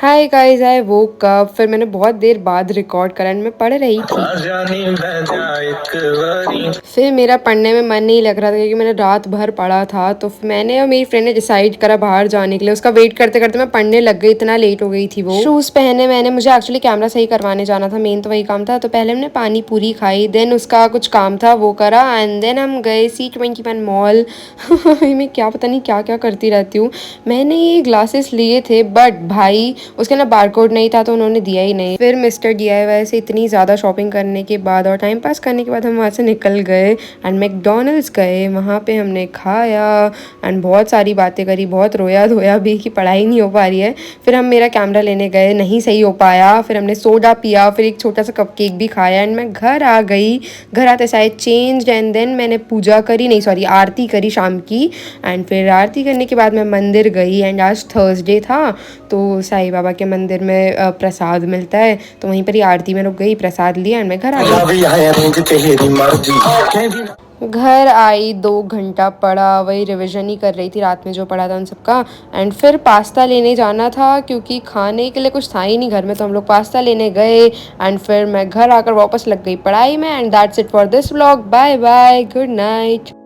Hi guys, आई woke up. फिर मैंने बहुत देर बाद रिकॉर्ड करा एंड मैं पढ़ रही थी। फिर मेरा पढ़ने में मन नहीं लग रहा था क्योंकि मैंने रात भर पढ़ा था। तो मैंने और मेरी फ्रेंड ने डिसाइड करा बाहर जाने के लिए। उसका वेट करते करते मैं पढ़ने लग गई, इतना लेट हो गई थी वो। शूज़ पहने मैंने, मुझे एक्चुअली कैमरा सही करवाने जाना था, मेन तो वही काम था। तो पहले हमने पानी पूरी खाई, देन उसका कुछ काम था वो करा एंड देन हम गए C21 मॉल। मैं क्या पता नहीं क्या क्या करती रहती हूँ। मैंने ये ग्लासेस लिए थे बट भाई उसके ना बारकोड नहीं था तो उन्होंने दिया ही नहीं। फिर मिस्टर DIY से इतनी ज़्यादा शॉपिंग करने के बाद और टाइम पास करने के बाद हम वहाँ से निकल गए एंड मैकडॉनल्ड्स गए। वहाँ पे हमने खाया एंड बहुत सारी बातें करी, बहुत रोया धोया भी कि पढ़ाई नहीं हो पा रही है। फिर हम मेरा कैमरा लेने गए, नहीं सही हो पाया। फिर हमने सोडा पिया, फिर एक छोटा सा कपकेक भी खाया एंड मैं घर आ गई। घर आते सारे चेंज एंड देन मैंने पूजा करी, नहीं सॉरी आरती करी शाम की। एंड फिर आरती करने के बाद मैं मंदिर गई एंड आज थर्सडे था तो साईं बाबा के मंदिर में प्रसाद मिलता है तो वहीं पर ही आरती में रुक गई, प्रसाद लिया एंड मैं घर आ गई। घर आई, 2 घंटा पढ़ा, वही रिवीजन ही कर रही थी रात में जो पढ़ा था उन सबका। एंड फिर पास्ता लेने जाना था क्योंकि खाने के लिए कुछ था ही नहीं घर में, तो हम लोग पास्ता लेने गए एंड फिर मैं घर आकर वापस लग गई पढ़ाई में। And that's it for this vlog. Bye bye, good night.